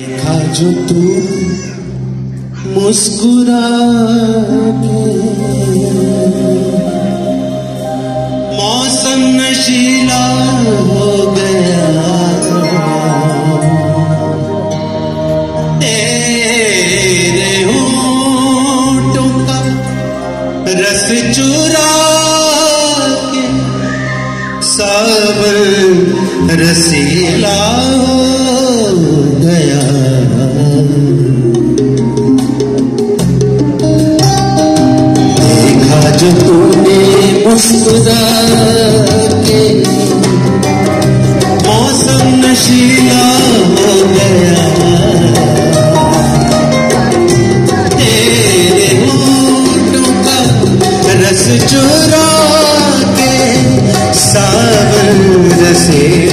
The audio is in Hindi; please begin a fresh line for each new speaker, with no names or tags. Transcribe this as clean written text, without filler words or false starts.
देखा जो तू मुस्कुरा के मौसम नशीला हो गया, तेरे होठों का रस चुरा के सावन रसीला हो गया। देखा जो तूने मुस्कुरा के मौसम नशीला हो गया, तेरे होठों का रस चुरा के सावन रसीला